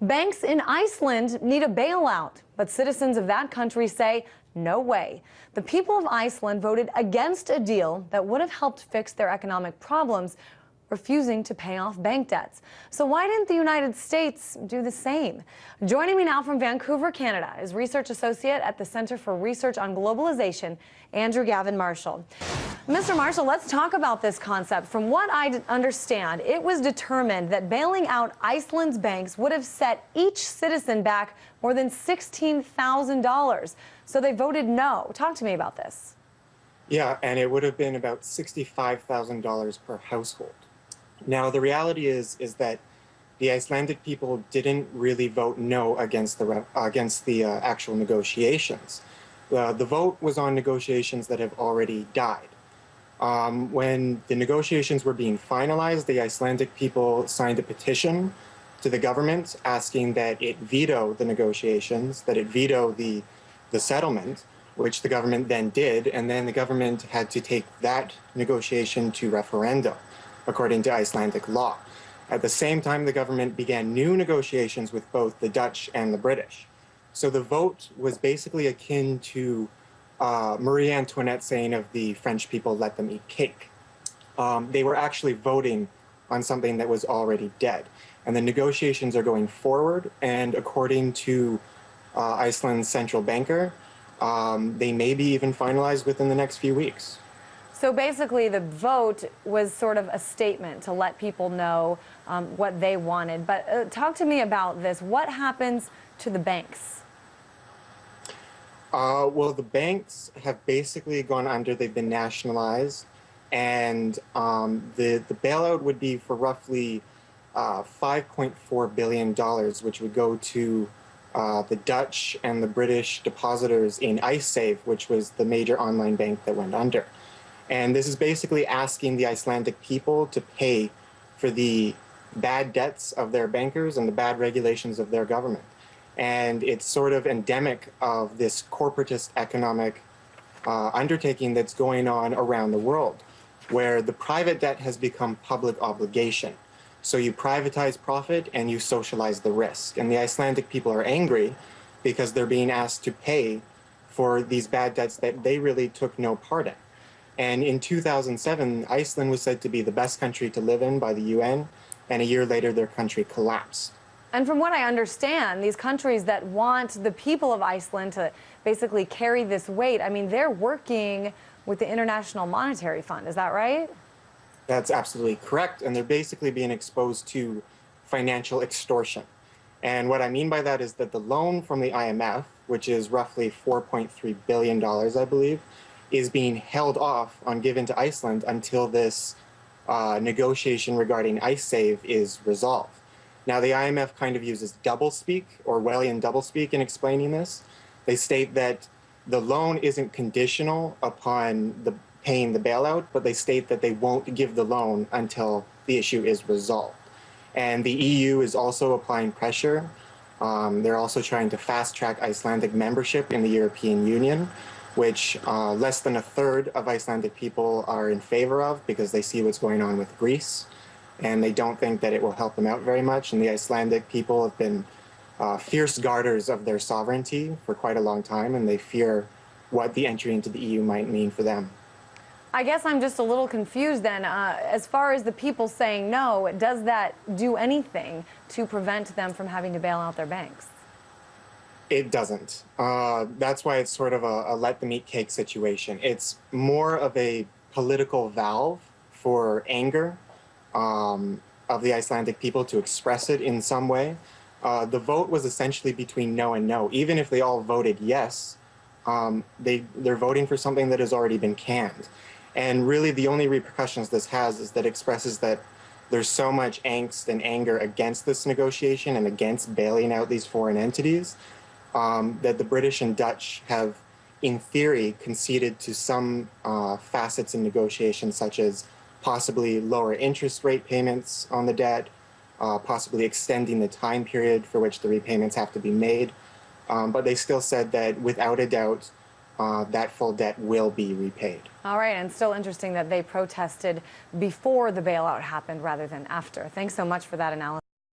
Banks in Iceland need a bailout, but citizens of that country say no way. The people of Iceland voted against a deal that would have helped fix their economic problems, refusing to pay off bank debts. So why didn't the United States do the same? Joining me now from Vancouver, Canada, is research associate at the Center for Research on Globalization, Andrew Gavin Marshall. Mr. Marshall, let's talk about this concept. From what I understand, it was determined that bailing out Iceland's banks would have set each citizen back more than $16,000. So they voted no. Talk to me about this. Yeah, and it would have been about $65,000 per household. Now, the reality is that the Icelandic people didn't really vote no against the actual negotiations. The vote was on negotiations that have already died. When the negotiations were being finalized, the Icelandic people signed a petition to the government asking that it veto the negotiations, that it veto the settlement, which the government then did, and then the government had to take that negotiation to referendum, according to Icelandic law. At the same time, the government began new negotiations with both the Dutch and the British. So the vote was basically akin to Marie Antoinette saying of the French people, let them eat cake. They were actually voting on something that was already dead. And the negotiations are going forward, and according to Iceland's central banker, they may be even finalized within the next few weeks. So basically, the vote was sort of a statement to let people know what they wanted. But talk to me about this. What happens to the banks? Well, the banks have basically gone under. They've been nationalized. And the bailout would be for roughly $5.4 billion, which would go to the Dutch and the British depositors in Iceland, which was the major online bank that went under. And this is basically asking the Icelandic people to pay for the bad debts of their bankers and the bad regulations of their government. And it's sort of endemic of this corporatist economic undertaking that's going on around the world, where the private debt has become public obligation. So you privatize profit and you socialize the risk. And the Icelandic people are angry because they're being asked to pay for these bad debts that they really took no part in. And in 2007, Iceland was said to be the best country to live in by the UN, and a year later, their country collapsed. And from what I understand, these countries that want the people of Iceland to basically carry this weight, I mean, they're working with the International Monetary Fund. Is that right? That's absolutely correct. And they're basically being exposed to financial extortion. And what I mean by that is that the loan from the IMF, which is roughly $4.3 billion, I believe, is being held off on given to Iceland until this negotiation regarding Icesave is resolved. Now, the IMF kind of uses doublespeak, Orwellian doublespeak, in explaining this. They state that the loan isn't conditional upon paying the bailout, but they state that they won't give the loan until the issue is resolved. And the EU is also applying pressure. They're also trying to fast-track Icelandic membership in the European Union, which less than a third of Icelandic people are in favor of because they see what's going on with Greece, and they don't think that it will help them out very much. And the Icelandic people have been fierce guarders of their sovereignty for quite a long time, and they fear what the entry into the EU might mean for them. I guess I'm just a little confused then. As far as the people saying no, does that do anything to prevent them from having to bail out their banks? It doesn't. That's why it's sort of a let them eat cake situation. It's more of a political valve for anger of the Icelandic people to express it in some way. The vote was essentially between no and no. Even if they all voted yes, they're voting for something that has already been canned. And really the only repercussions this has is that it expresses that there's so much angst and anger against this negotiation and against bailing out these foreign entities that the British and Dutch have, in theory, conceded to some facets in negotiations, such as possibly lower interest rate payments on the debt, possibly extending the time period for which the repayments have to be made. But they still said that without a doubt, that full debt will be repaid. All right, and still interesting that they protested before the bailout happened rather than after. Thanks so much for that analysis.